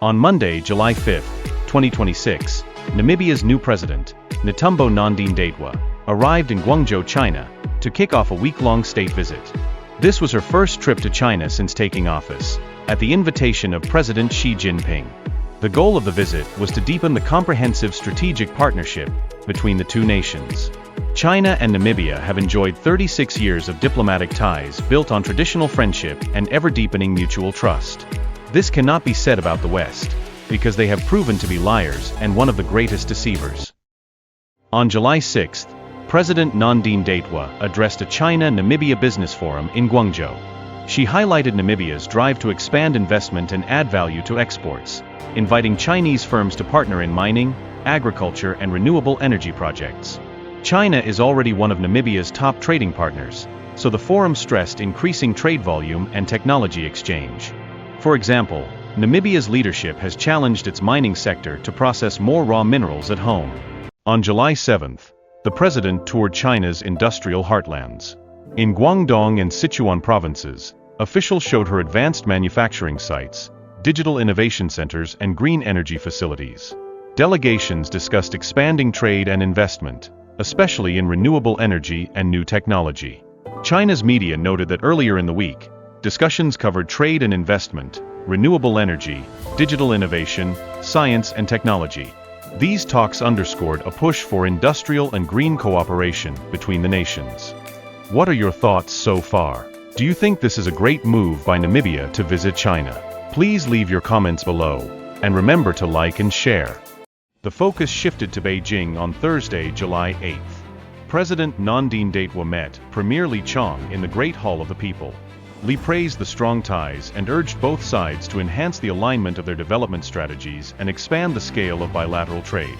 On Monday, July 5, 2026, Namibia's new president, Netumbo Nandi-Ndaitwah, arrived in Guangzhou, China, to kick off a week-long state visit. This was her first trip to China since taking office, at the invitation of President Xi Jinping. The goal of the visit was to deepen the comprehensive strategic partnership between the two nations. China and Namibia have enjoyed 36 years of diplomatic ties built on traditional friendship and ever-deepening mutual trust. This cannot be said about the West, because they have proven to be liars and one of the greatest deceivers. On July 6, President Nandi-Ndaitwah addressed a China-Namibia business forum in Guangzhou. She highlighted Namibia's drive to expand investment and add value to exports, inviting Chinese firms to partner in mining, agriculture, and renewable energy projects. China is already one of Namibia's top trading partners, so the forum stressed increasing trade volume and technology exchange. For example, Namibia's leadership has challenged its mining sector to process more raw minerals at home. On July 7, the president toured China's industrial heartlands. In Guangdong and Sichuan provinces, officials showed her advanced manufacturing sites, digital innovation centers, and green energy facilities. Delegations discussed expanding trade and investment, especially in renewable energy and new technology. China's media noted that earlier in the week, discussions covered trade and investment, renewable energy, digital innovation, science and technology. These talks underscored a push for industrial and green cooperation between the nations. What are your thoughts so far? Do you think this is a great move by Namibia to visit China? Please leave your comments below, and remember to like and share. The focus shifted to Beijing on Thursday, July 8. President Nandi-Ndaitwah met Premier Li Chong in the Great Hall of the People. Li praised the strong ties and urged both sides to enhance the alignment of their development strategies and expand the scale of bilateral trade.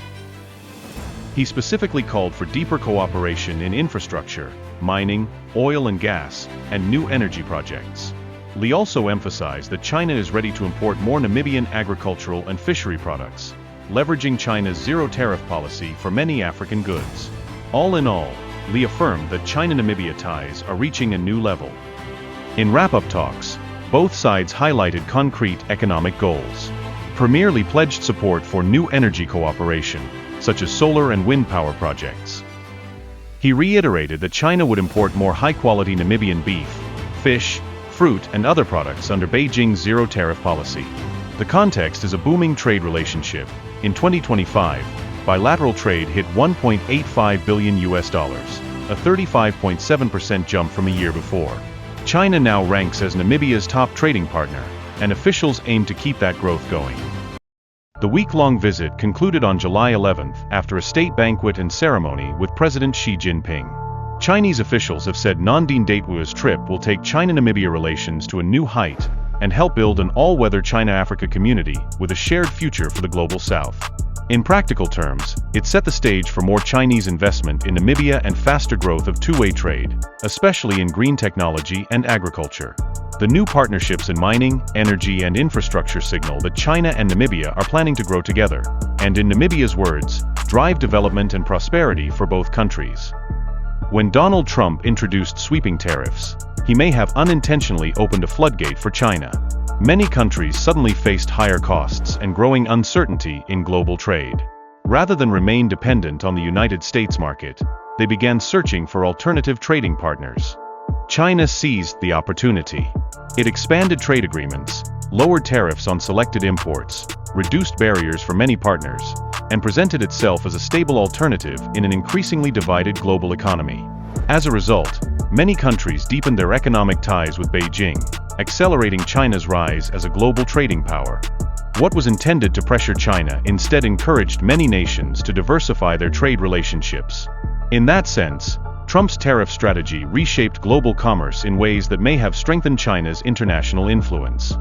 He specifically called for deeper cooperation in infrastructure, mining, oil and gas, and new energy projects. Li also emphasized that China is ready to import more Namibian agricultural and fishery products, leveraging China's zero-tariff policy for many African goods. All in all, Li affirmed that China-Namibia ties are reaching a new level. In wrap-up talks, both sides highlighted concrete economic goals. Premier Li pledged support for new energy cooperation, such as solar and wind power projects. He reiterated that China would import more high-quality Namibian beef, fish, fruit, and other products under Beijing's zero-tariff policy. The context is a booming trade relationship. In 2025, bilateral trade hit $1.85 billion, a 35.7% jump from a year before. China now ranks as Namibia's top trading partner, and officials aim to keep that growth going. The week-long visit concluded on July 11 after a state banquet and ceremony with President Xi Jinping. Chinese officials have said Nandi-Ndaitwah's trip will take China-Namibia relations to a new height and help build an all-weather China-Africa community with a shared future for the Global South. In practical terms, it set the stage for more Chinese investment in Namibia and faster growth of two-way trade, especially in green technology and agriculture. The new partnerships in mining, energy, and infrastructure signal that China and Namibia are planning to grow together, and in Namibia's words, drive development and prosperity for both countries. When Donald Trump introduced sweeping tariffs, he may have unintentionally opened a floodgate for China. Many countries suddenly faced higher costs and growing uncertainty in global trade. Rather than remain dependent on the United States market, they began searching for alternative trading partners. China seized the opportunity. It expanded trade agreements, lowered tariffs on selected imports, reduced barriers for many partners, and presented itself as a stable alternative in an increasingly divided global economy. As a result, many countries deepened their economic ties with Beijing, accelerating China's rise as a global trading power. What was intended to pressure China instead encouraged many nations to diversify their trade relationships. In that sense, Trump's tariff strategy reshaped global commerce in ways that may have strengthened China's international influence.